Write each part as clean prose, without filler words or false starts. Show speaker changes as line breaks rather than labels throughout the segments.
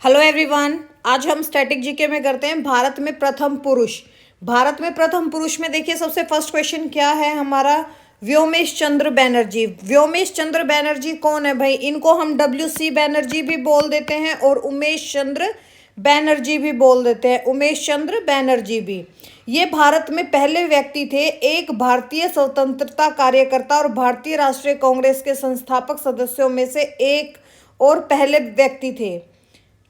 Hello everyone, आज हम static GK में करते हैं भारत में प्रथम पुरुष। भारत में प्रथम पुरुष में देखिए सबसे फर्स्ट क्वेश्चन क्या है हमारा, व्योमेश चंद्र बैनर्जी। व्योमेश चंद्र बैनर्जी कौन है भाई? इनको हम WC बैनर्जी भी बोल देते हैं और उमेश चंद्र बैनर्जी भी बोल देते हैं, उमेश चंद्र बैनर्जी भी। ये भारत में पहले व्यक्ति थे, एक भारतीय स्वतंत्रता कार्यकर्ता और भारतीय राष्ट्रीय कांग्रेस के संस्थापक सदस्यों में से एक और पहले व्यक्ति थे।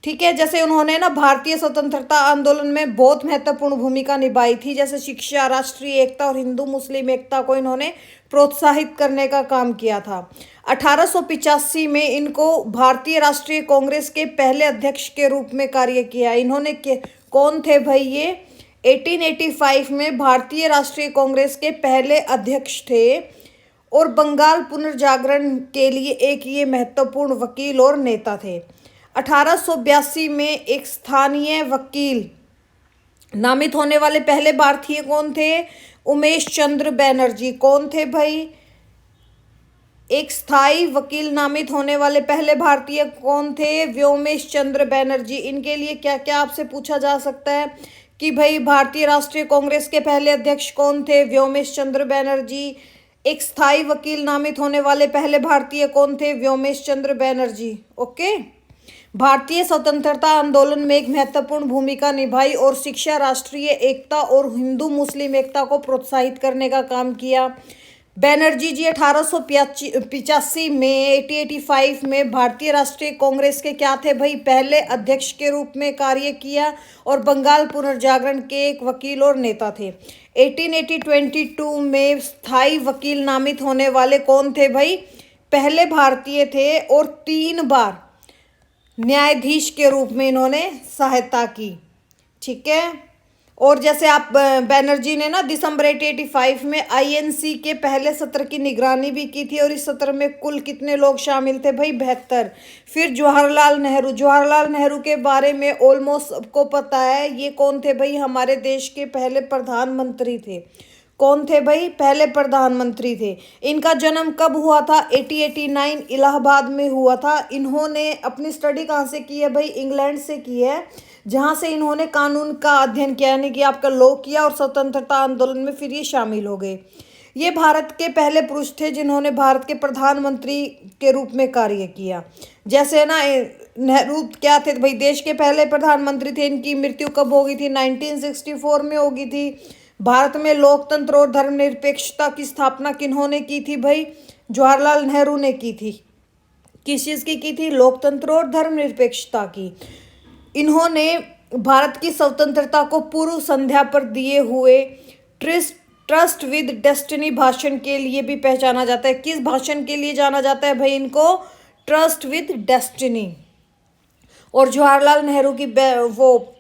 ठीक है, जैसे उन्होंने ना भारतीय स्वतंत्रता आंदोलन में बहुत महत्वपूर्ण भूमिका निभाई थी, जैसे शिक्षा, राष्ट्रीय एकता और हिंदू मुस्लिम एकता को इन्होंने प्रोत्साहित करने का काम किया था। 1885 में इनको भारतीय राष्ट्रीय कांग्रेस के पहले अध्यक्ष के रूप में कार्य किया। इन्होंने कौन थे भाई ये? 1885 में भारतीय राष्ट्रीय कांग्रेस के पहले अध्यक्ष थे और बंगाल पुनर्जागरण के लिए एक ये महत्वपूर्ण वकील और नेता थे। 1882 में एक स्थानीय वकील नामित होने वाले पहले भारतीय कौन थे? उमेश चंद्र बैनर्जी। कौन थे भाई? एक स्थायी वकील नामित होने वाले पहले भारतीय कौन थे? व्योमेश चंद्र बैनर्जी। इनके लिए क्या क्या आपसे पूछा जा सकता है कि भाई भारतीय राष्ट्रीय कांग्रेस के पहले अध्यक्ष कौन थे? व्योमेश चंद्र बैनर्जी। एक स्थायी वकील नामित होने वाले पहले भारतीय कौन थे? व्योमेश चंद्र बैनर्जी। ओके। भारतीय स्वतंत्रता आंदोलन में एक महत्वपूर्ण भूमिका निभाई और शिक्षा, राष्ट्रीय एकता और हिंदू मुस्लिम एकता को प्रोत्साहित करने का काम किया। बैनर्जी जी 1885 में 1885 में भारतीय राष्ट्रीय कांग्रेस के क्या थे भाई? पहले अध्यक्ष के रूप में कार्य किया और बंगाल पुनर्जागरण के एक वकील और नेता थे। 1822 में स्थायी वकील नामित होने वाले कौन थे भाई? पहले भारतीय थे और 3 बार न्यायाधीश के रूप में इन्होंने सहायता की। ठीक है। और जैसे आप बैनर्जी ने ना दिसंबर 1885 में INC के पहले सत्र की निगरानी भी की थी और इस सत्र में कुल कितने लोग शामिल थे भाई? 72। फिर जवाहरलाल नेहरू। जवाहरलाल नेहरू के बारे में ऑलमोस्ट सबको पता है, ये कौन थे भाई? हमारे देश के पहले प्रधानमंत्री थे। कौन थे भाई? पहले प्रधानमंत्री थे। इनका जन्म कब हुआ था? 1889 इलाहाबाद में हुआ था। इन्होंने अपनी स्टडी कहाँ से की है भाई? इंग्लैंड से की है, जहाँ से इन्होंने कानून का अध्ययन किया, यानी कि आपका लॉ किया और स्वतंत्रता आंदोलन में फिर ये शामिल हो गए। ये भारत के पहले पुरुष थे जिन्होंने भारत के प्रधानमंत्री के रूप में कार्य किया। जैसे ना नेहरू क्या थे भाई? देश के पहले प्रधानमंत्री थे। इनकी मृत्यु कब हो गई थी? 1964 में हो गई थी। भारत में लोकतंत्र और धर्मनिरपेक्षता की स्थापना किन्होंने की थी भाई? जवाहरलाल नेहरू ने की थी। किस चीज़ की थी? लोकतंत्र और धर्मनिरपेक्षता की। इन्होंने भारत की स्वतंत्रता को पूर्व संध्या पर दिए हुए ट्रस्ट विद डेस्टिनी भाषण के लिए भी पहचाना जाता है। किस भाषण के लिए जाना जाता है भाई इनको? Trust with destiny. और जवाहरलाल नेहरू की वो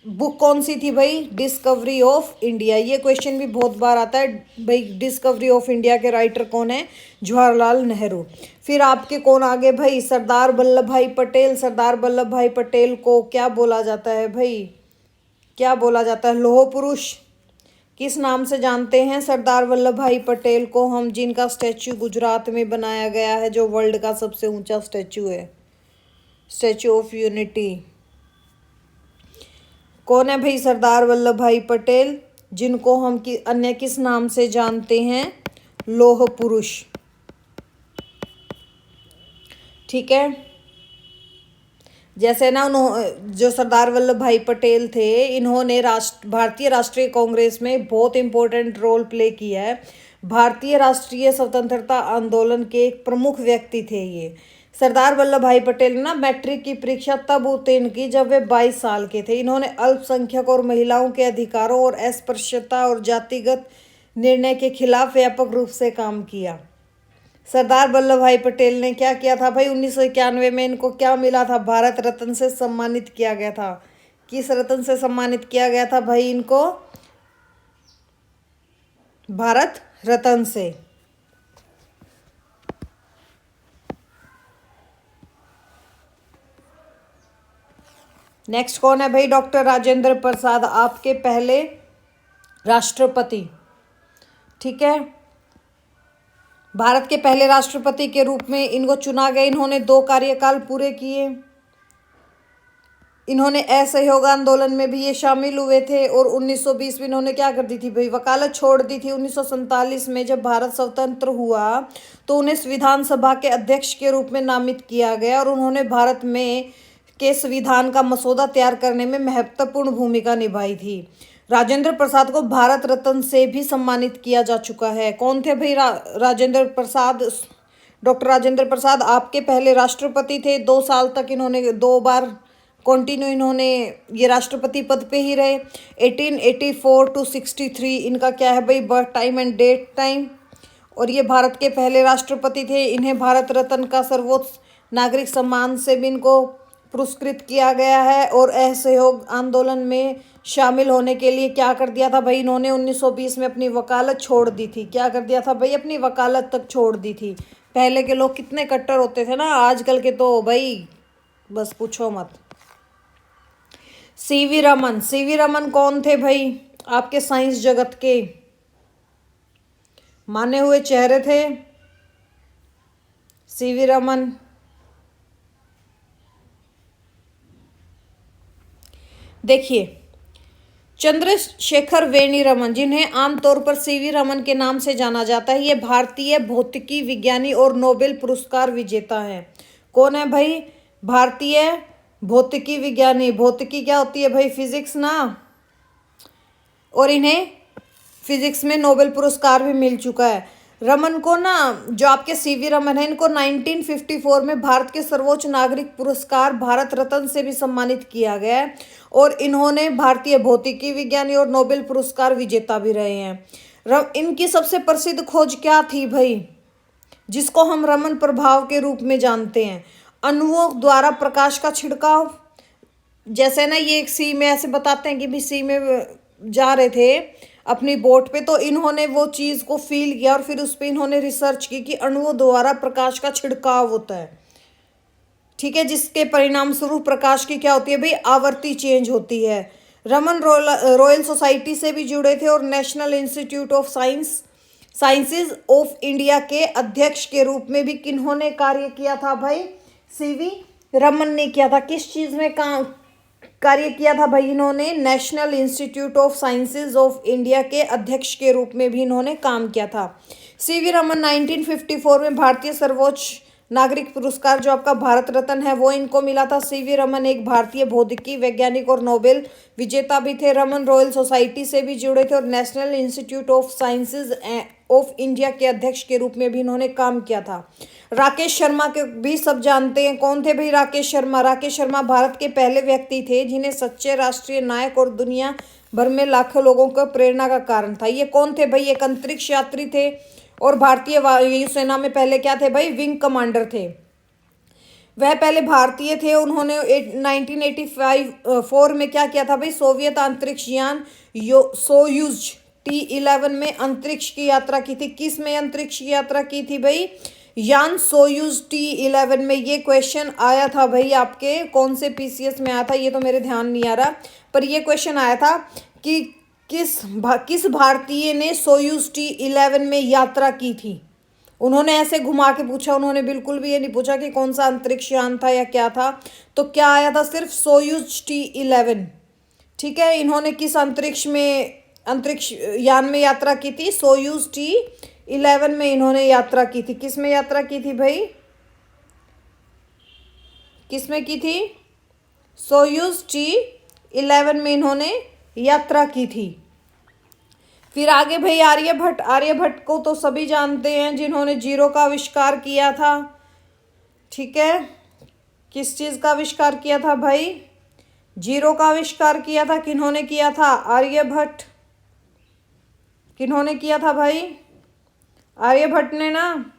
बुक कौन सी थी भाई? Discovery of India. ये क्वेश्चन भी बहुत बार आता है भाई, डिस्कवरी ऑफ इंडिया के राइटर कौन है? जवाहरलाल नेहरू। फिर आपके कौन आगे भाई? सरदार वल्लभ भाई पटेल। सरदार वल्लभ भाई पटेल को क्या बोला जाता है भाई? क्या बोला जाता है? लौह पुरुष। किस नाम से जानते हैं सरदार वल्लभ भाई पटेल को हम? जिनका स्टैचू गुजरात में बनाया गया है, जो वर्ल्ड का सबसे ऊंचा स्टैचू है, स्टैचू ऑफ यूनिटी। कौन है भाई? सरदार वल्लभ भाई पटेल, जिनको हम अन्य किस नाम से जानते हैं? लौह पुरुष। ठीक है। जैसे ना जो सरदार वल्लभ भाई पटेल थे, इन्होंने भारतीय राष्ट्रीय कांग्रेस में बहुत इंपॉर्टेंट रोल प्ले किया है। भारतीय राष्ट्रीय स्वतंत्रता आंदोलन के एक प्रमुख व्यक्ति थे ये। सरदार वल्लभ भाई पटेल ने ना मैट्रिक की परीक्षा तब उत्तीर्ण की जब वे 22 साल के थे। इन्होंने अल्पसंख्यक और महिलाओं के अधिकारों और अस्पृश्यता और जातिगत निर्णय के खिलाफ व्यापक रूप से काम किया। सरदार वल्लभ भाई पटेल ने क्या किया था भाई? 1991 में इनको क्या मिला था? भारत रत्न से सम्मानित किया गया था। किस रत्न से सम्मानित किया गया था भाई इनको? भारत रत्न से। नेक्स्ट कौन है भाई? डॉक्टर राजेंद्र प्रसाद, आपके पहले राष्ट्रपति। ठीक है। भारत के पहले राष्ट्रपति के रूप में इनको चुना गया। इन्होंने 2 कार्यकाल पूरे किए। इन्होंने असहयोग आंदोलन में भी ये शामिल हुए थे। और 1920 में इन्होंने क्या कर दी थी भाई, वकालत छोड़ दी थी। 1947 में जब भारत स्वतंत्र हुआ तो उन्हें विधानसभा के अध्यक्ष के रूप में नामित किया गया और उन्होंने भारत में के संविधान का मसौदा तैयार करने में महत्वपूर्ण भूमिका निभाई थी। राजेंद्र प्रसाद को भारत रत्न से भी सम्मानित किया जा चुका है। कौन थे भाई राजेंद्र प्रसाद? डॉक्टर राजेंद्र प्रसाद आपके पहले राष्ट्रपति थे। 2 साल तक इन्होंने 2 बार कंटिन्यू इन्होंने ये राष्ट्रपति पद पे ही रहे। 1884 to 63 इनका क्या है भाई, birth time and date time. और ये भारत के पहले राष्ट्रपति थे। इन्हें भारत रत्न का सर्वोच्च नागरिक सम्मान से भी इनको पुरस्कृत किया गया है। और असहयोग आंदोलन में शामिल होने के लिए क्या कर दिया था भाई, इन्होंने 1920 में अपनी वकालत छोड़ दी थी। क्या कर दिया था भाई, अपनी वकालत तक छोड़ दी थी। पहले के लोग कितने कट्टर होते थे ना, आजकल के तो भाई बस पूछो मत। सीवी रमन, सीवी रमन कौन थे भाई? आपके साइंस जगत के माने हुए चेहरे थे सीवी रमन। देखिए, चंद्रशेखर वेणी रमन, जिन्हें आमतौर पर सीवी रमन के नाम से जाना जाता है, ये भारतीय भौतिकी विज्ञानी और नोबेल पुरस्कार विजेता है। कौन है भाई? भारतीय भौतिकी विज्ञानी। भौतिकी क्या होती है भाई? फिजिक्स ना। और इन्हें फिजिक्स में नोबेल पुरस्कार भी मिल चुका है। रमन को ना, जो आपके सीवी रमन है, इनको 1954 में भारत के सर्वोच्च नागरिक पुरस्कार भारत रत्न से भी सम्मानित किया गया है। और इन्होंने भारतीय भौतिकी विज्ञानी और नोबेल पुरस्कार विजेता भी रहे हैं। इनकी सबसे प्रसिद्ध खोज क्या थी भाई, जिसको हम रमन प्रभाव के रूप में जानते हैं? अणुओं द्वारा प्रकाश का छिड़काव। जैसे ना ये एक सी में ऐसे बताते हैं कि भी सी में जा रहे थे अपनी बोट पे, तो इन्होंने वो चीज़ को फील किया और फिर उस पर इन्होंने रिसर्च की कि अणुओं द्वारा प्रकाश का छिड़काव होता है। ठीक है, जिसके परिणाम स्वरूप प्रकाश की क्या होती है भाई, आवृत्ति चेंज होती है। रमन रॉयल सोसाइटी से भी जुड़े थे और national institute of sciences of India के अध्यक्ष के रूप में भी किन्होंने कार्य किया था भाई? सीवी रमन ने किया था। किस चीज़ में काम कार्य किया था भाई इन्होंने? National institute of sciences of India के अध्यक्ष के रूप में भी इन्होंने काम किया था। सीवी रमन 1954 में भारतीय सर्वोच्च नागरिक पुरस्कार जो आपका भारत रत्न है वो इनको मिला था। सीवी रमन एक भारतीय भौतिकी वैज्ञानिक और नोबेल विजेता भी थे। रमन रॉयल सोसाइटी से भी जुड़े थे और national institute of sciences of India के अध्यक्ष के रूप में भी इन्होंने काम किया था। राकेश शर्मा के भी सब जानते हैं। कौन थे भाई राकेश शर्मा? राकेश शर्मा भारत के पहले व्यक्ति थे जिन्हें सच्चे राष्ट्रीय नायक और दुनिया भर में लाखों लोगों को प्रेरणा का कारण था। ये कौन थे भाई? एक अंतरिक्ष यात्री थे और भारतीय वायुसेना में पहले क्या थे भाई? विंग कमांडर थे। वह पहले भारतीय थे। उन्होंने 1984 में क्या किया था भाई? सोवियत अंतरिक्ष यान सोयूज T11 में अंतरिक्ष की यात्रा की थी। किस में अंतरिक्ष की यात्रा की थी भाई? यान सोयूज T11 में। ये क्वेश्चन आया था भाई आपके कौन से PCS में आया था, ये तो मेरे ध्यान नहीं आ रहा, पर ये क्वेश्चन आया था कि किस भारतीय ने सोयूज T11 में यात्रा की थी। उन्होंने ऐसे घुमा के पूछा, उन्होंने बिल्कुल भी ये नहीं पूछा कि कौन सा अंतरिक्ष यान था या क्या था। तो क्या आया था? सिर्फ सोयूज T11। ठीक है, इन्होंने किस अंतरिक्ष यान में यात्रा की थी? सोयूज T11 में इन्होंने यात्रा की थी। किस में यात्रा की थी भाई? किस में की थी? सोयूज T11 में इन्होंने यात्रा की थी। फिर आगे भाई आर्यभट्ट। आर्यभट्ट को तो सभी जानते हैं, जिन्होंने जीरो का आविष्कार किया था। ठीक है, किस चीज़ का आविष्कार किया था भाई? जीरो का आविष्कार किया था। किन्होंने किया था? आर्यभट्ट। किन्होंने किया था भाई? आर्यभट्ट ने ना।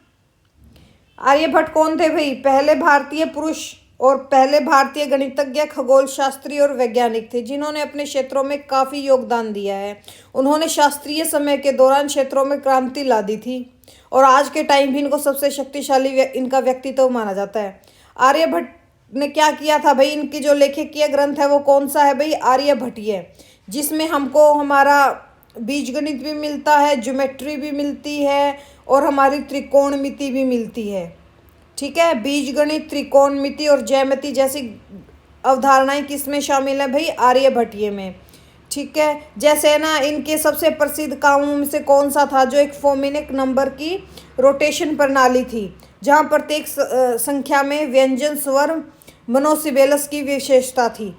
आर्यभट्ट कौन थे भाई? पहले भारतीय पुरुष और पहले भारतीय गणितज्ञ, खगोल शास्त्री और वैज्ञानिक थे जिन्होंने अपने क्षेत्रों में काफ़ी योगदान दिया है। उन्होंने शास्त्रीय समय के दौरान क्षेत्रों में क्रांति ला दी थी और आज के टाइम भी इनको सबसे शक्तिशाली इनका व्यक्तित्व माना जाता है। आर्यभट्ट ने क्या किया था भाई? इनकी जो लेखकीय ग्रंथ है वो कौन सा है भाई? आर्यभट्टीय, जिसमें हमको हमारा बीजगणित भी मिलता है, ज्योमेट्री भी मिलती है और हमारी त्रिकोणमिति भी मिलती है। ठीक है, बीजगणित, त्रिकोणमिति और ज्यामिति जैसी अवधारणाएं किस में शामिल है भाई? आर्यभट्टीय में। ठीक है, जैसे ना इनके सबसे प्रसिद्ध कामों में से कौन सा था? जो एक फोमिनिक नंबर की रोटेशन प्रणाली थी, जहां प्रत्येक संख्या में व्यंजन स्वर मोनोसिलेबस की विशेषता थी।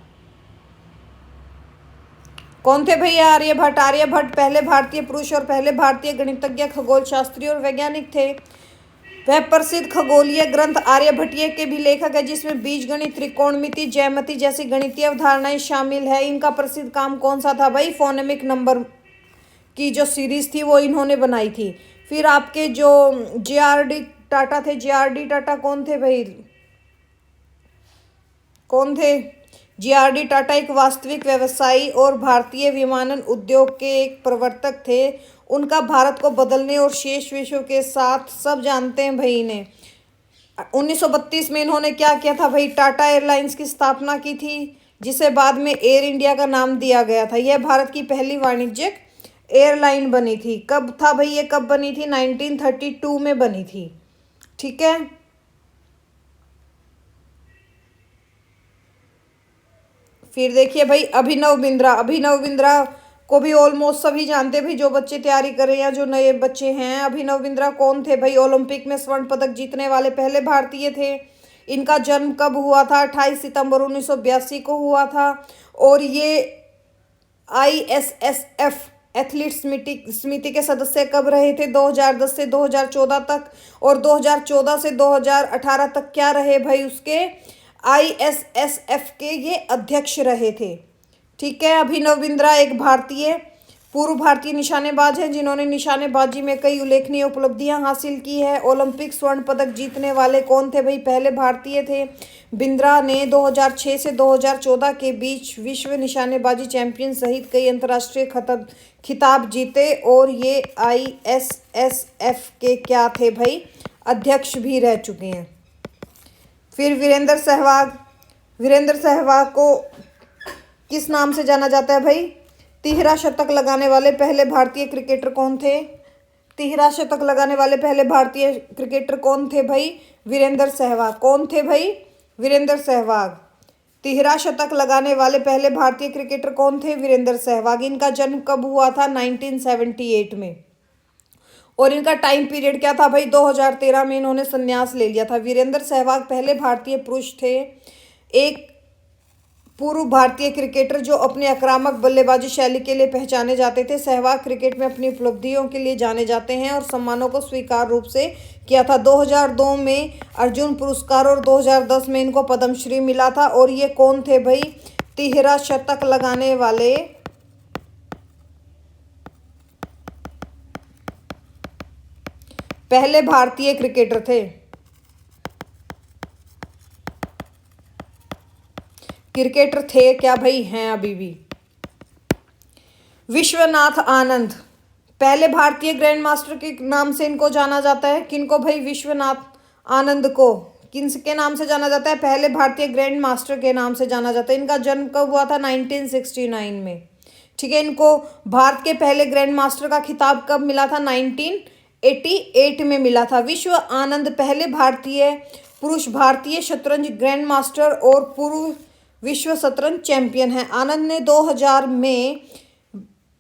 कौन थे भैया? आर्यभट्ट। आर्यभट्ट पहले भारतीय पुरुष और पहले भारतीय गणितज्ञ, खगोल शास्त्री और वैज्ञानिक थे। वह प्रसिद्ध खगोलीय ग्रंथ आर्यभट्टीय के भी लेखक है, जिसमें बीजगणित, त्रिकोणमिति, ज्यामिति जैसी गणितीय अवधारणाएं शामिल है। इनका प्रसिद्ध काम कौन सा था भाई? फोनेमिक नंबर की जो सीरीज थी वो इन्होंने बनाई थी। फिर आपके जो जे.आर.डी. टाटा थे, जे.आर.डी. टाटा कौन थे भाई? कौन थे? जे.आर.डी. टाटा एक वास्तविक व्यवसायी और भारतीय विमानन उद्योग के एक प्रवर्तक थे। उनका भारत को बदलने और शेष विश्व के साथ सब जानते हैं भाई इन्हें। 1932 में इन्होंने क्या किया था भाई? टाटा एयरलाइंस की स्थापना की थी, जिसे बाद में एयर इंडिया का नाम दिया गया था। यह भारत की पहली वाणिज्यिक एयरलाइन बनी थी। कब था भाई ये? कब बनी थी? 1932 में बनी थी। ठीक है, फिर देखिए भाई अभिनव बिंद्रा। अभिनव बिंद्रा को भी ऑलमोस्ट सभी जानते हैं भाई, जो बच्चे तैयारी कर रहे हैं या जो नए बच्चे हैं। अभिनव बिंद्रा कौन थे भाई? ओलंपिक में स्वर्ण पदक जीतने वाले पहले भारतीय थे। इनका जन्म कब हुआ था? 28 सितंबर 1982 को हुआ था। और ये ISSF एथलीट समिति के सदस्य कब रहे थे? 2010 से 2014 तक। और 2014 से 2018 तक क्या रहे भाई? उसके ISSF के ये अध्यक्ष रहे थे। ठीक है, अभिनव बिंद्रा एक पूर्व भारतीय निशानेबाज हैं, जिन्होंने निशानेबाजी में कई उल्लेखनीय उपलब्धियां हासिल की है। ओलंपिक स्वर्ण पदक जीतने वाले कौन थे भाई? पहले भारतीय थे। बिंद्रा ने 2006 से 2014 के बीच विश्व निशानेबाजी चैंपियन सहित कई अंतर्राष्ट्रीय खिताब जीते, और ये ISSF के क्या थे भाई? अध्यक्ष भी रह चुके हैं। फिर वीरेंद्र सहवाग। वीरेंद्र सहवाग को किस नाम से जाना जाता है भाई? तिहरा शतक लगाने वाले पहले भारतीय क्रिकेटर कौन थे? तिहरा शतक लगाने वाले पहले भारतीय क्रिकेटर कौन थे भाई? वीरेंद्र सहवाग। कौन थे भाई? वीरेंद्र सहवाग। तिहरा शतक लगाने वाले पहले भारतीय क्रिकेटर कौन थे? वीरेंद्र सहवाग। इनका जन्म कब हुआ था? 1978 में। और इनका टाइम पीरियड क्या था भाई? 2013 में इन्होंने संन्यास ले लिया था। वीरेंद्र सहवाग पहले भारतीय पुरुष थे, एक पूर्व भारतीय क्रिकेटर जो अपनी आक्रामक बल्लेबाजी शैली के लिए पहचाने जाते थे। सहवाग क्रिकेट में अपनी उपलब्धियों के लिए जाने जाते हैं और सम्मानों को स्वीकार रूप से किया था। 2002 में अर्जुन पुरस्कार और 2010 में इनको पद्मश्री मिला था। और ये कौन थे भाई? तिहरा शतक लगाने वाले पहले भारतीय क्रिकेटर थे। क्रिकेटर थे क्या भाई? हैं अभी भी। विश्वनाथ आनंद पहले भारतीय ग्रैंड मास्टर के नाम से इनको जाना जाता है। किनको भाई? विश्वनाथ आनंद को किसके नाम से जाना जाता है? पहले भारतीय ग्रैंड मास्टर के नाम से जाना जाता है। इनका जन्म कब हुआ था? 1969 में। ठीक है, इनको भारत के पहले ग्रैंड मास्टर का खिताब कब मिला था? 1988 में मिला था। विश्व आनंद पहले पुरुष भारतीय शतरंज ग्रैंड मास्टर और पूर्व विश्व शतरंज चैंपियन है। आनंद ने 2000 में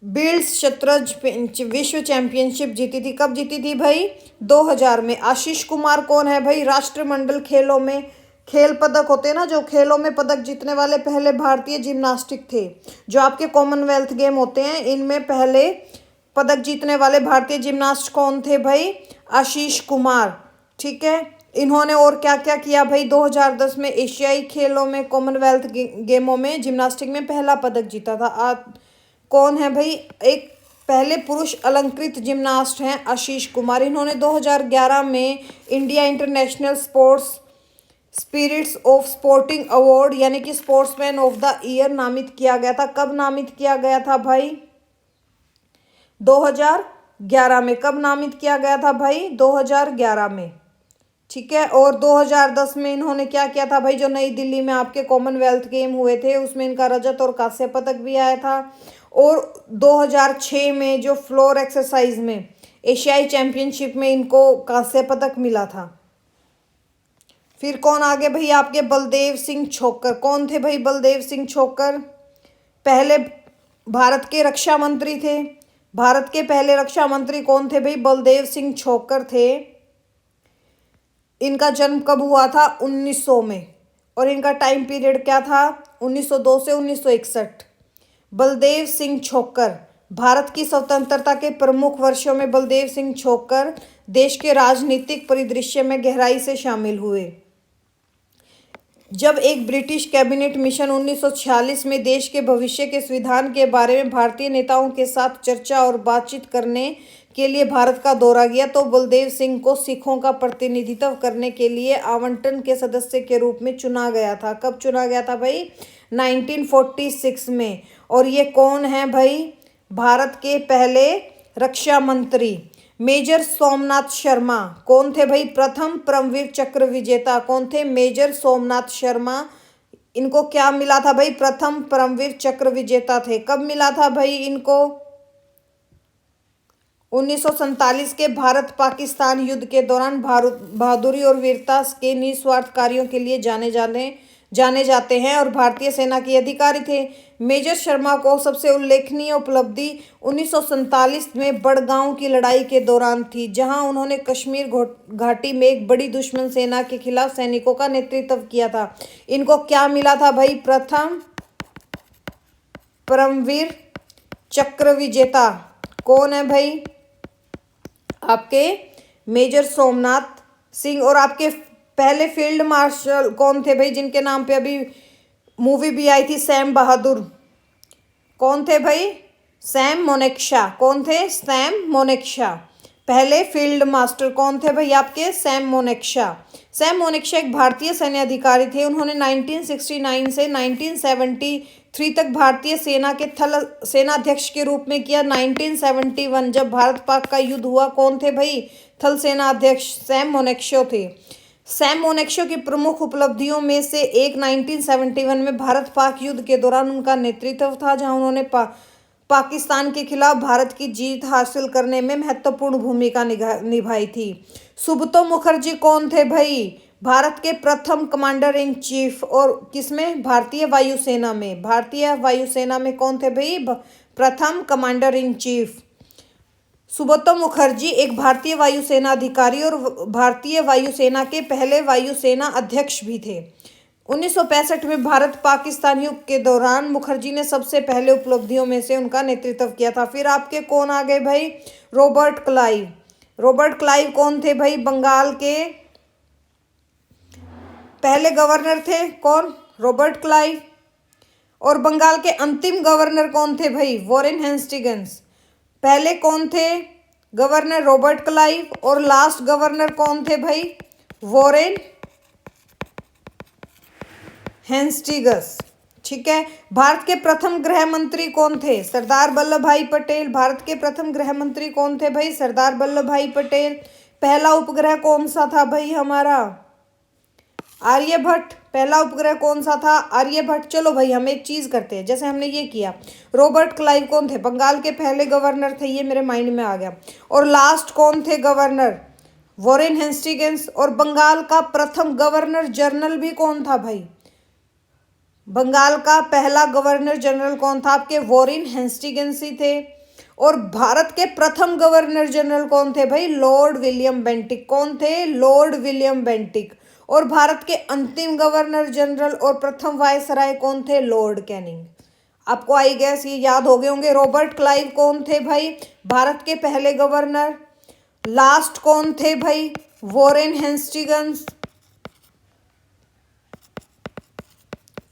बिल्ड्स शतरंज विश्व चैंपियनशिप जीती थी। कब जीती थी भाई? 2000 में। आशीष कुमार कौन है भाई? राष्ट्रमंडल खेलों में खेल पदक होते हैं ना, जो खेलों में पदक जीतने वाले पहले भारतीय जिम्नास्टिक थे। जो आपके कॉमनवेल्थ गेम होते हैं, इनमें पहले पदक जीतने वाले भारतीय जिम्नास्ट कौन थे भाई? आशीष कुमार। ठीक है, इन्होंने और क्या क्या किया भाई? 2010 में एशियाई खेलों में कॉमनवेल्थ गेमों में जिम्नास्टिक में पहला पदक जीता था। कौन है भाई? एक पहले पुरुष अलंकृत जिम्नास्ट हैं आशीष कुमार। इन्होंने 2011 में India international spirits of sporting award यानी कि स्पोर्ट्समैन ऑफ द ईयर नामित किया गया था। कब नामित किया गया था भाई? 2011 में। कब नामित किया गया था भाई? 2011 में। ठीक है, और 2010 में इन्होंने क्या किया था भाई? जो नई दिल्ली में आपके कॉमनवेल्थ गेम हुए थे, उसमें इनका रजत और कांस्य पदक भी आया था। और 2006 में जो फ्लोर एक्सरसाइज में एशियाई चैंपियनशिप में इनको कांस्य पदक मिला था। फिर कौन आगे भाई आपके? बलदेव सिंह छोक्कर। कौन थे भाई बलदेव सिंह छोक्कर? पहले भारत के रक्षा मंत्री थे। भारत के पहले रक्षा मंत्री कौन थे भाई? बलदेव सिंह छोक्कर थे। इनका जन्म कब हुआ था? 1900 में। और इनका टाइम पीरियड क्या था? 1902 से 1961। बलदेव सिंह छोक्कर भारत की स्वतंत्रता के प्रमुख वर्षों में बलदेव सिंह छोक्कर देश के राजनीतिक परिदृश्य में गहराई से शामिल हुए। जब एक ब्रिटिश कैबिनेट मिशन 1946 में देश के भविष्य के संविधान के बारे में भारतीय नेताओं के साथ चर्चा और बातचीत करने के लिए भारत का दौरा किया, तो बलदेव सिंह को सिखों का प्रतिनिधित्व करने के लिए आवंटन के सदस्य के रूप में चुना गया था। कब चुना गया था भाई? 1946 में। और ये कौन है भाई? भारत के पहले रक्षा मंत्री मेजर सोमनाथ शर्मा। कौन थे भाई? प्रथम परमवीर चक्र विजेता। कौन थे? मेजर सोमनाथ शर्मा। इनको क्या मिला था भाई? प्रथम परमवीर चक्र विजेता थे। कब मिला था भाई इनको? 1947 के भारत पाकिस्तान युद्ध के दौरान बहादुरी और वीरता के निस्वार्थ कार्यों के लिए जाने जाते हैं और भारतीय सेना के अधिकारी थे। मेजर शर्मा को सबसे उल्लेखनीय उपलब्धि 1947 में बड़गांव की लड़ाई के दौरान थी, जहां उन्होंने कश्मीर घाटी में एक बड़ी दुश्मन सेना के खिलाफ सैनिकों का नेतृत्व किया था। इनको क्या मिला था भाई? प्रथम परमवीर चक्र विजेता। कौन है भाई? आपके मेजर सोमनाथ सिंह। और आपके पहले फील्ड मार्शल कौन थे भाई, जिनके नाम पे अभी मूवी भी आई थी? सैम बहादुर। कौन थे भाई? सैम मोनेक्शा। कौन थे? सैम मोनेक्शा। पहले फील्ड मास्टर कौन थे भाई आपके? सैम मोनेक्शा। सैम मोनेक्शा एक भारतीय सैन्य अधिकारी थे। उन्होंने 1969 से 1973 तक भारतीय सेना के थल सेनाध्यक्ष के रूप में किया। 1971 जब भारत पाक का युद्ध हुआ, कौन थे भाई? थल सेना अध्यक्ष सैम मोनेक्शा थे। सैम मोनेक्शा की प्रमुख उपलब्धियों में से एक 1971 में भारत पाक युद्ध के दौरान उनका नेतृत्व था, जहां उन्होंने पाकिस्तान के खिलाफ भारत की जीत हासिल करने में महत्वपूर्ण भूमिका निभाई थी। सुब्रतो मुखर्जी कौन थे भाई? भारत के प्रथम कमांडर इन चीफ। और किसमें? भारतीय वायुसेना में। भारतीय वायुसेना में कौन थे भाई? प्रथम commander in chief. Subroto Mukherjee एक भारतीय वायुसेना अधिकारी और भारतीय वायुसेना के पहले वायुसेना अध्यक्ष भी थे। 1965 में भारत पाकिस्तान युद्ध के दौरान मुखर्जी ने सबसे पहले उपलब्धियों में से उनका नेतृत्व किया था। फिर आपके कौन आ गए भाई? Robert Clive. रॉबर्ट क्लाइव कौन थे भाई? बंगाल के पहले गवर्नर थे। कौन? Robert Clive. और बंगाल के अंतिम गवर्नर कौन थे भाई? Warren Hastings. पहले कौन थे गवर्नर? Robert Clive. और लास्ट गवर्नर कौन थे भाई? Warren Hastings. ठीक है। भारत के प्रथम गृह मंत्री कौन थे? सरदार वल्लभ भाई पटेल। भारत के प्रथम गृह मंत्री कौन थे भाई? सरदार वल्लभ भाई पटेल। पहला उपग्रह कौन सा था भाई हमारा? आर्यभट्ट। पहला उपग्रह कौन सा था? आर्यभट्ट। चलो भाई हम एक चीज करते हैं, जैसे हमने ये किया। रॉबर्ट क्लाइव कौन थे? बंगाल के पहले गवर्नर थे, ये मेरे माइंड में आ गया। और लास्ट कौन थे गवर्नर? Warren Hastings. और बंगाल का प्रथम गवर्नर जनरल भी कौन था भाई? बंगाल का पहला गवर्नर जनरल कौन था आपके? वॉरेन हेस्टिंग्स ही थे। और भारत के प्रथम गवर्नर जनरल कौन थे भाई? Lord William Bentinck. कौन थे? Lord William Bentinck. और भारत के अंतिम गवर्नर जनरल और प्रथम वायसराय कौन थे? Lord Canning. आपको आई गेस ये याद हो गए होंगे। रॉबर्ट क्लाइव कौन थे भाई? भारत के पहले गवर्नर। लास्ट कौन थे भाई? Warren Hastings.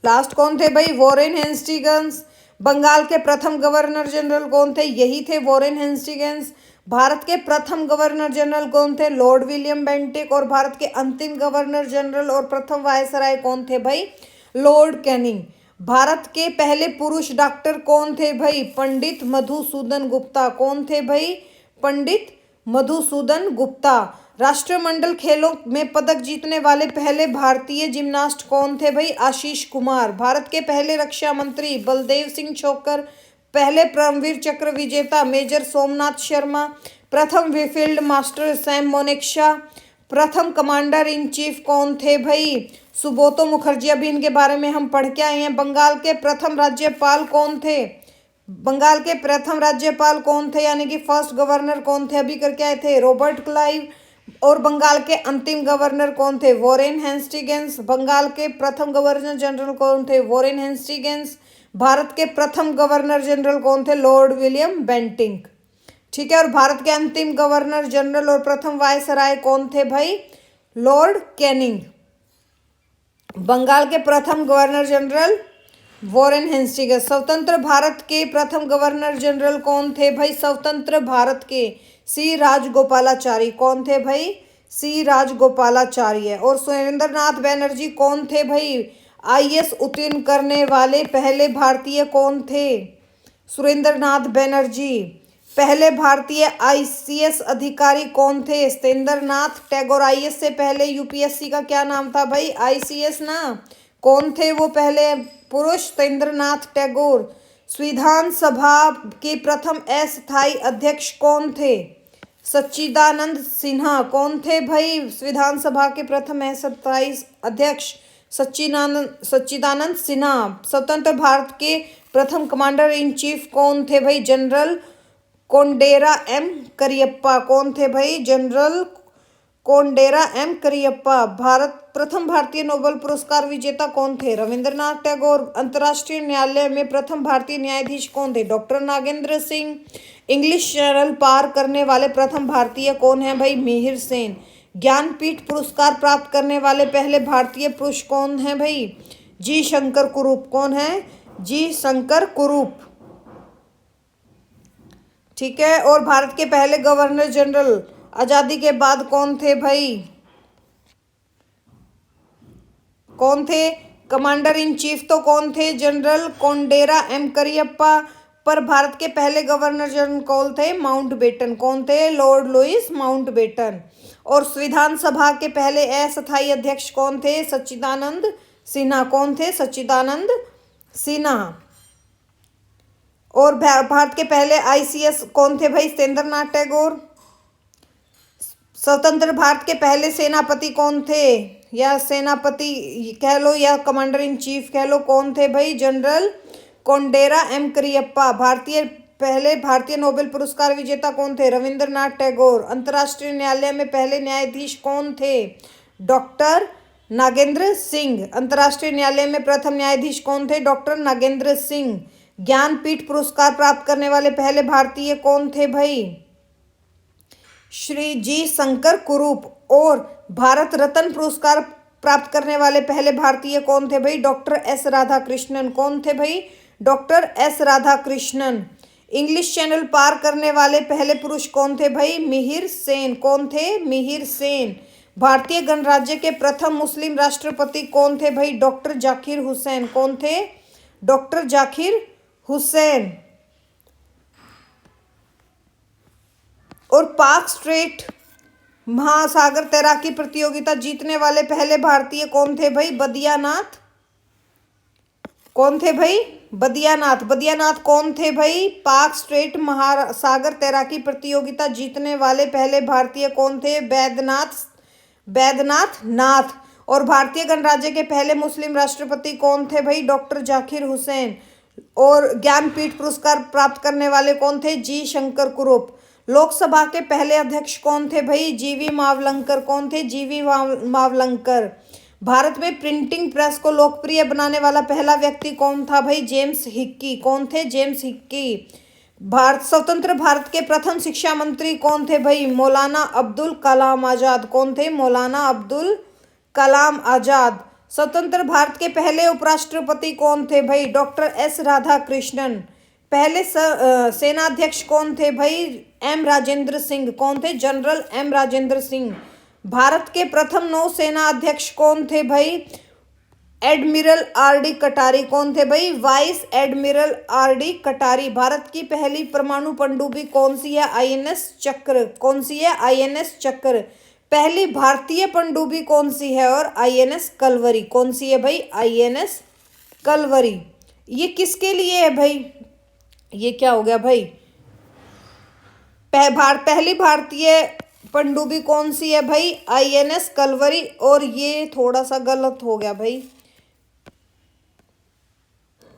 लास्ट कौन थे भाई? Warren Hastings. बंगाल के प्रथम गवर्नर जनरल कौन थे? यही थे, वॉरेन हेस्टिंग्स। भारत के प्रथम गवर्नर जनरल कौन थे? Lord William Bentinck. और भारत के अंतिम गवर्नर जनरल और प्रथम वायसराय कौन थे भाई? Lord Canning. भारत के पहले पुरुष डॉक्टर कौन थे भाई? पंडित मधुसूदन गुप्ता। कौन थे भाई? पंडित मधुसूदन गुप्ता। राष्ट्रमंडल खेलों में पदक जीतने वाले पहले भारतीय जिम्नास्ट कौन थे भाई? आशीष कुमार। भारत के पहले रक्षा मंत्री बलदेव सिंह छोक्कर। पहले परमवीर चक्र विजेता मेजर सोमनाथ शर्मा। प्रथम फील्ड मास्टर सैम मोनेक्शा। प्रथम कमांडर इन चीफ कौन थे भाई? सुब्रतो मुखर्जी। अभी इनके बारे में हम पढ़ के आए हैं। बंगाल के प्रथम राज्यपाल कौन थे? बंगाल के प्रथम राज्यपाल कौन थे, यानी कि फर्स्ट गवर्नर कौन थे? अभी करके आए थे रॉबर्ट क्लाइव। और बंगाल के अंतिम गवर्नर कौन थे? Warren Hastings. बंगाल के प्रथम गवर्नर जनरल कौन थे? Warren Hastings. भारत के प्रथम गवर्नर जनरल कौन थे? Lord William Bentinck. ठीक है। और भारत के अंतिम गवर्नर जनरल और प्रथम वायसराय कौन थे भाई? Lord Canning. बंगाल के प्रथम गवर्नर जनरल वॉरेन हेस्टिंग्स। स्वतंत्र भारत के प्रथम गवर्नर जनरल कौन थे भाई? स्वतंत्र भारत के सी राजगोपालाचारी। कौन थे भाई? सी राजगोपालाचार्य। और सुरेंद्रनाथ बैनर्जी कौन थे भाई? आईएएस उत्तीर्ण करने वाले पहले भारतीय कौन थे? सुरेंद्रनाथ बैनर्जी। पहले भारतीय आईसीएस अधिकारी कौन थे? सत्येंद्रनाथ टैगोर। आईएएस से पहले यूपीएससी का क्या नाम था भाई? आईसीएस ना। कौन थे वो पहले पुरुष? सत्येंद्रनाथ टैगोर। संविधान सभा के प्रथम अस्थायी अध्यक्ष कौन थे? सच्चिदानंद सिन्हा। कौन थे भाई संविधान सभा के प्रथम अस्थायी अध्यक्ष? सच्चिदानंद सिन्हा। स्वतंत्र भारत के प्रथम कमांडर इन चीफ कौन थे भाई? General Kodandera M Cariappa. कौन थे भाई? General Kodandera M Cariappa. प्रथम भारतीय नोबेल पुरस्कार विजेता कौन थे? रविंद्रनाथ टैगोर। अंतर्राष्ट्रीय न्यायालय में प्रथम भारतीय न्यायाधीश कौन थे? Doctor Nagendra Singh. English Channel पार करने वाले प्रथम भारतीय कौन है भाई? मिहिर सेन। ज्ञानपीठ पुरस्कार प्राप्त करने वाले पहले भारतीय पुरुष कौन है भाई? जी शंकर कुरूप। कौन है? जी शंकर कुरूप। ठीक है। और भारत के पहले गवर्नर जनरल आजादी के बाद कौन थे भाई? कौन थे? कमांडर इन चीफ तो कौन थे? General Kodandera M Cariappa. पर भारत के पहले गवर्नर जनरल कौन थे? माउंटबेटन। कौन थे? Lord Louis Mountbatten. और संविधान सभा के पहले अस्थायी अध्यक्ष कौन थे? सच्चिदानंद सिन्हा। कौन थे? सच्चिदानंद सिन्हा। और भारत के पहले आईसीएस कौन थे भाई? सत्येंद्रनाथ टैगोर। स्वतंत्र भारत के पहले सेनापति कौन थे, या सेनापति कह लो या कमांडर इन चीफ कह लो, कौन थे भाई? General Kodandera M Cariappa. पहले भारतीय नोबेल पुरस्कार विजेता कौन थे? रविंद्रनाथ टैगोर। अंतर्राष्ट्रीय न्यायालय में पहले न्यायाधीश कौन थे? डॉक्टर नागेंद्र सिंह। अंतर्राष्ट्रीय न्यायालय में प्रथम न्यायाधीश कौन थे? डॉक्टर नागेंद्र सिंह। ज्ञानपीठ पुरस्कार प्राप्त करने वाले पहले भारतीय कौन थे भाई? श्री जी शंकर कुरूप। और भारत रत्न पुरस्कार प्राप्त करने वाले पहले भारतीय कौन थे भाई? Doctor S Radhakrishnan. कौन थे भाई? Doctor S Radhakrishnan. English Channel पार करने वाले पहले पुरुष कौन थे भाई? मिहिर सेन। कौन थे? मिहिर सेन। भारतीय गणराज्य के प्रथम मुस्लिम राष्ट्रपति कौन थे भाई? डॉक्टर जाकिर हुसैन। कौन थे? डॉक्टर जाकिर हुसैन। और पाक स्ट्रेट महासागर तैराकी प्रतियोगिता जीतने वाले पहले भारतीय कौन थे भाई? बदियानाथ। कौन थे भाई? बदियानाथ। बदियानाथ कौन थे भाई? पाक स्ट्रेट महासागर तैराकी प्रतियोगिता जीतने वाले पहले भारतीय कौन थे? बैद्यनाथ नाथ। और भारतीय गणराज्य के पहले मुस्लिम राष्ट्रपति कौन थे भाई? डॉक्टर जाकिर हुसैन। और ज्ञानपीठ पुरस्कार प्राप्त करने वाले कौन थे? जी शंकर कुरूप। लोकसभा के पहले अध्यक्ष कौन थे भाई? जीवी मावलंकर। कौन थे? जीवी मावलंकर। भारत में प्रिंटिंग प्रेस को लोकप्रिय बनाने वाला पहला व्यक्ति कौन था भाई? James Hickey. कौन थे? James Hickey. स्वतंत्र भारत के प्रथम शिक्षा मंत्री कौन थे भाई? मौलाना अब्दुल कलाम आजाद। कौन थे? मौलाना अब्दुल कलाम आजाद। स्वतंत्र भारत के पहले उपराष्ट्रपति कौन थे भाई? Doctor S Radhakrishnan. पहले सेनाध्यक्ष कौन थे भाई? एम राजेंद्र सिंह। कौन थे? General M Rajendra Singh. भारत के प्रथम नौसेना अध्यक्ष कौन थे भाई? एडमिरल आर डी कटारी। कौन थे भाई? वाइस एडमिरल आर डी कटारी। भारत की पहली परमाणु पनडुब्बी कौन सी है? आईएनएस चक्र। कौन सी है? आईएनएस चक्र। पहली भारतीय पनडुब्बी कौन सी है? और आईएनएस कलवरी। कौन सी है भाई? आईएनएस कलवरी। ये किसके लिए है भाई? ये क्या हो गया भाई? पहली भारतीय पनडुब्बी कौन सी है भाई? INS कलवरी। और ये थोड़ा सा गलत हो गया भाई,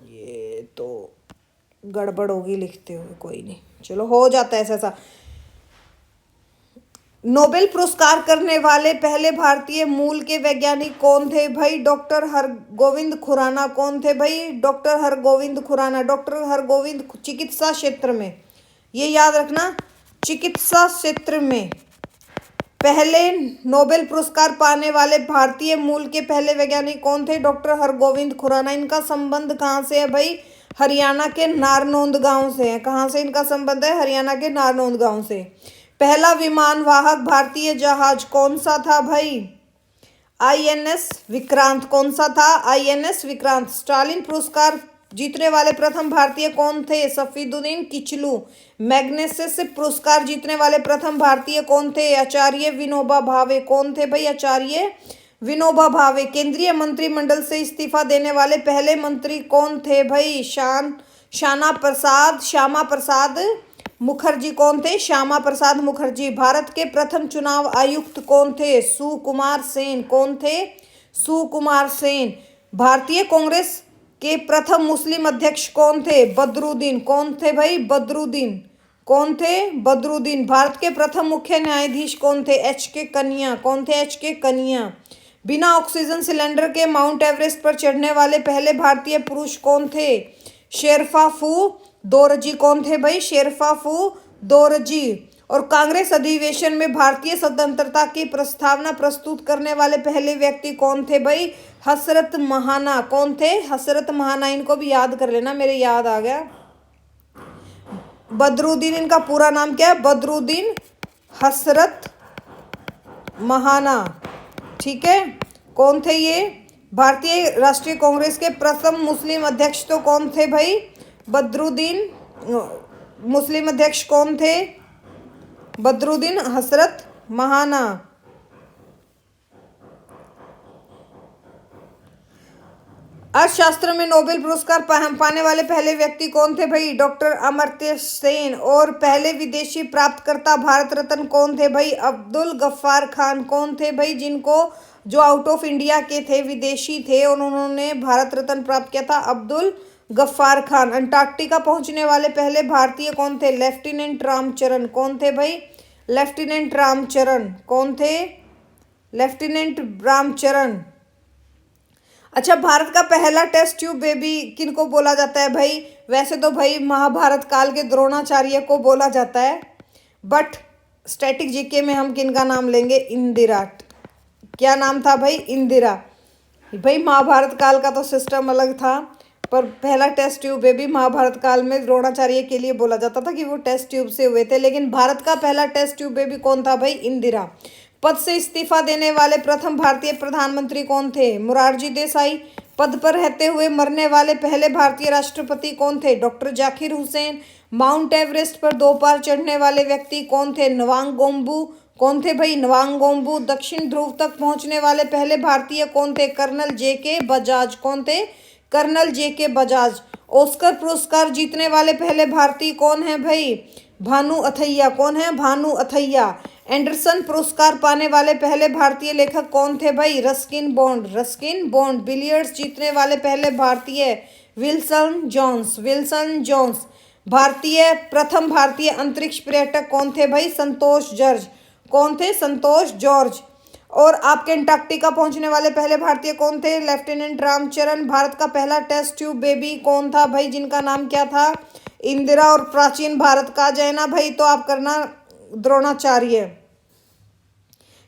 ये तो गड़बड़ होगी लिखते हुए, कोई नहीं, चलो हो जाता है ऐसा। नोबेल पुरस्कार करने वाले पहले भारतीय मूल के वैज्ञानिक कौन थे भाई? डॉक्टर हरगोविंद खुराना। कौन थे भाई? डॉक्टर हरगोविंद खुराना। डॉक्टर हरगोविंद चिकित्सा क्षेत्र में, ये याद रखना, चिकित्सा क्षेत्र में पहले नोबेल पुरस्कार पाने वाले भारतीय मूल के पहले वैज्ञानिक कौन थे? डॉक्टर हरगोविंद खुराना। इनका संबंध कहाँ से है भाई? हरियाणा के नारनौंद गांव से है। कहाँ से इनका संबंध है? हरियाणा के नारनौंद गांव से। पहला विमान वाहक भारतीय जहाज कौन सा था भाई? INS विक्रांत। कौन सा था? INS विक्रांत। स्टालिन पुरस्कार जीतने वाले प्रथम भारतीय कौन थे? सफीदुद्दीन किचलू। मैग्सेसे पुरस्कार जीतने वाले प्रथम भारतीय कौन थे? आचार्य विनोबा भावे। कौन थे भाई? आचार्य विनोबा भावे। केंद्रीय मंत्रिमंडल से इस्तीफा देने वाले पहले मंत्री कौन थे भाई? श्यामा प्रसाद मुखर्जी। कौन थे? श्यामा प्रसाद मुखर्जी। भारत के प्रथम चुनाव आयुक्त कौन थे? सुकुमार सेन। कौन थे? सुकुमार सेन। भारतीय कांग्रेस के प्रथम मुस्लिम अध्यक्ष कौन थे? बदरुद्दीन। कौन थे भाई? बदरुद्दीन। कौन थे? बदरुद्दीन। भारत के प्रथम मुख्य न्यायाधीश कौन थे? HK कनिया। कौन थे? HK कनिया। बिना ऑक्सीजन सिलेंडर के माउंट एवरेस्ट पर चढ़ने वाले पहले भारतीय पुरुष कौन थे? शेरपा फू दोरजी। कौन थे भाई? शेरपा फू दोरजी। और कांग्रेस अधिवेशन में भारतीय स्वतंत्रता की प्रस्तावना प्रस्तुत करने वाले पहले व्यक्ति कौन थे भाई? हसरत महाना। कौन थे? हसरत महाना। इनको भी याद कर लेना, मेरे याद आ गया। बदरुद्दीन, इनका पूरा नाम क्या है? बदरुद्दीन हसरत महाना। ठीक है, कौन थे ये? भारतीय राष्ट्रीय कांग्रेस के प्रथम मुस्लिम अध्यक्ष तो कौन थे भाई? बदरुद्दीन। मुस्लिम अध्यक्ष कौन थे? बदरुद्दीन हसरत महाना। अर्थशास्त्र में नोबेल पुरस्कार पाने वाले पहले व्यक्ति कौन थे भाई? डॉक्टर अमर्त्य सेन। और पहले विदेशी प्राप्तकर्ता भारत रत्न कौन थे भाई? अब्दुल गफ्फार खान। कौन थे भाई? जिनको, जो आउट ऑफ इंडिया के थे, विदेशी थे, और उन्होंने भारत रत्न प्राप्त किया था? अब्दुल गफ्फार खान। अंटार्कटिका पहुंचने वाले पहले भारतीय कौन थे? लेफ्टिनेंट रामचरण। कौन थे भाई? लेफ्टिनेंट रामचरण। कौन थे? लेफ्टिनेंट रामचरण। अच्छा, भारत का पहला टेस्ट ट्यूब बेबी किनको बोला जाता है भाई? वैसे तो भाई महाभारत काल के द्रोणाचार्य को बोला जाता है, बट स्टैटिक जीके में हम किनका नाम लेंगे? इंदिरा। क्या नाम था भाई? इंदिरा। भाई महाभारत काल का तो सिस्टम अलग था, पर पहला टेस्ट ट्यूब बेबी महाभारत काल में द्रोणाचार्य के लिए बोला जाता था कि वो टेस्ट ट्यूब से हुए थे। लेकिन भारत का पहला टेस्ट ट्यूब बेबी कौन था भाई? इंदिरा। पद से इस्तीफा देने वाले प्रथम भारतीय प्रधानमंत्री कौन थे? मोरारजी देसाई। पद पर रहते हुए मरने वाले पहले भारतीय राष्ट्रपति कौन थे? Doctor Zakir Hussain. Mount Everest पर 2 बार चढ़ने वाले व्यक्ति कौन थे? नवांगोम्बू। कौन थे भाई? नवांगोम्बू। दक्षिण ध्रुव तक पहुंचने वाले पहले भारतीय कौन थे? Colonel JK Bajaj. कौन थे? Colonel JK Bajaj. ऑस्कर पुरस्कार जीतने वाले पहले भारतीय कौन है भाई? भानु अथैया। कौन है? भानु अथैया। एंडरसन पुरस्कार पाने वाले पहले भारतीय लेखक कौन थे भाई? Ruskin Bond. Ruskin Bond. Billiards जीतने वाले पहले भारतीय? Wilson Jones. Wilson Jones. प्रथम भारतीय अंतरिक्ष पर्यटक कौन थे भाई? संतोष जॉर्ज। कौन थे? संतोष जॉर्ज। और आपके अंटार्कटिका पहुंचने वाले पहले भारतीय कौन थे? लेफ्टिनेंट रामचरण। भारत का पहला टेस्ट ट्यूब बेबी कौन था भाई? जिनका नाम क्या था? इंदिरा। और प्राचीन भारत का जाए ना भाई तो आप करना द्रोणाचार्य।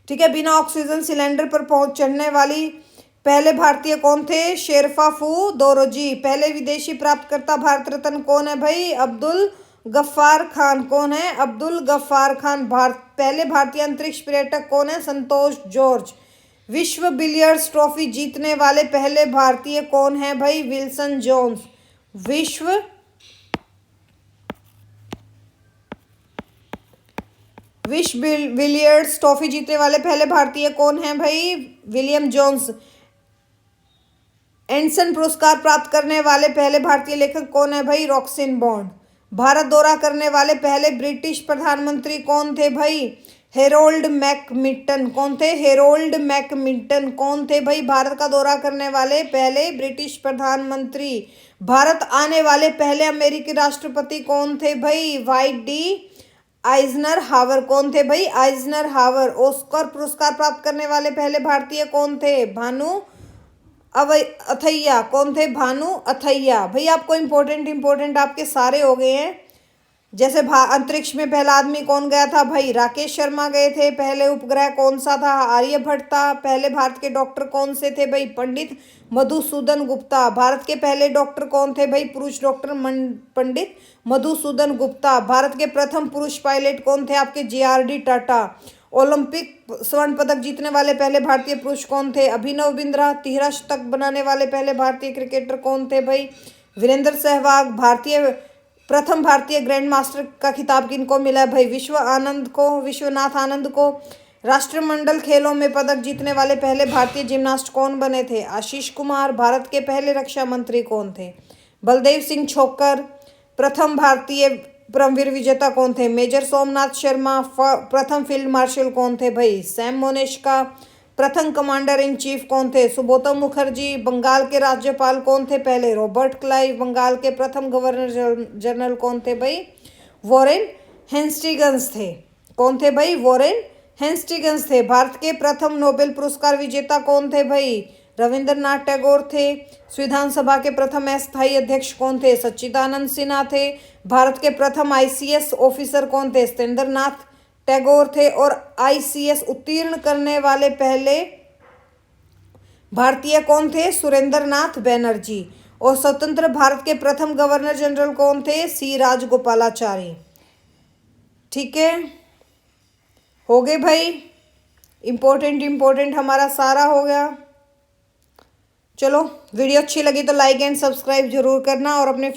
ठीक है, बिना ऑक्सीजन सिलेंडर पर चढ़ने वाली पहले भारतीय कौन थे? शेरपा फू दोरजी। पहले विदेशी प्राप्तकर्ता भारत रत्न कौन है भाई? अब्दुल गफ्फार खान। कौन है? अब्दुल गफ्फार खान। पहले भारतीय अंतरिक्ष पर्यटक कौन है? संतोष जॉर्ज। विश्व बिलियर्ड्स ट्रॉफी जीतने वाले पहले भारतीय कौन है भाई? Wilson Jones. विश्व बिलियर्ड्स ट्रॉफी जीतने वाले पहले भारतीय कौन है भाई? William Jones. एंडरसन पुरस्कार प्राप्त करने वाले पहले भारतीय लेखक कौन है भाई? रॉक्सिन बॉन्ड। भारत दौरा करने वाले पहले ब्रिटिश प्रधानमंत्री कौन थे भाई? हेरोल्ड मैकमिल्टन कौन थे? हेरोल्ड मैकमिल्टन कौन थे भाई? भारत का दौरा करने वाले पहले ब्रिटिश प्रधानमंत्री। भारत आने वाले पहले अमेरिकी राष्ट्रपति कौन थे भाई? वाइट डी आइजनर हावर कौन थे भाई? आइजनर हावर। ऑस्कर पुरस्कार प्राप्त करने वाले पहले भारतीय कौन थे? भानु अथैया कौन थे? भानु अथैया। भाई आपको इंपॉर्टेंट आपके सारे हो गए हैं। जैसे अंतरिक्ष में पहला आदमी कौन गया था भाई? राकेश शर्मा गए थे। पहले उपग्रह कौन सा था? आर्यभट्ट था। पहले भारत के डॉक्टर कौन से थे भाई? पंडित मधुसूदन गुप्ता। भारत के पहले डॉक्टर कौन थे भाई? पुरुष डॉक्टर पंडित मधुसूदन गुप्ता। भारत के प्रथम पुरुष पायलट कौन थे आपके? JRD टाटा। ओलंपिक स्वर्ण पदक जीतने वाले पहले भारतीय पुरुष कौन थे? अभिनव बिंद्रा। तिहरा शतक बनाने वाले पहले भारतीय क्रिकेटर कौन थे भाई? वीरेंद्र सहवाग। प्रथम भारतीय ग्रैंड मास्टर का खिताब किनको मिला है भाई? विश्वनाथ आनंद को। राष्ट्रमंडल खेलों में पदक जीतने वाले पहले भारतीय जिम्नास्ट कौन बने थे? आशीष कुमार। भारत के पहले रक्षा मंत्री कौन थे? बलदेव सिंह छोकर। प्रथम भारतीय परमवीर विजेता कौन थे? मेजर सोमनाथ शर्मा। प्रथम फील्ड मार्शल कौन थे भाई? सैम मोनेस्का। प्रथम कमांडर इन चीफ कौन थे? सुब्रतो मुखर्जी। बंगाल के राज्यपाल कौन थे पहले? Robert Clive. बंगाल के प्रथम गवर्नर जनरल कौन थे भाई? वॉरेन हेस्टिंग्स थे। कौन थे भाई? वॉरेन हेस्टिंग्स थे। भारत के प्रथम नोबेल पुरस्कार विजेता कौन थे भाई? रविंद्रनाथ टैगोर थे। संविधान सभा के प्रथम अस्थायी अध्यक्ष कौन थे? सच्चिदानंद सिन्हा थे। भारत के प्रथम ICS ऑफिसर कौन थे? सत्येंद्रनाथ टैगोर थे। और ICS उत्तीर्ण करने वाले पहले भारतीय कौन थे? सुरेंद्रनाथ बैनर्जी। और स्वतंत्र भारत के प्रथम गवर्नर जनरल कौन थे? C राजगोपालाचारी। ठीक है, हो गए भाई। इंपॉर्टेंट हमारा सारा हो गया। चलो, वीडियो अच्छी लगी तो लाइक एंड सब्सक्राइब जरूर करना और अपने फ्रेंड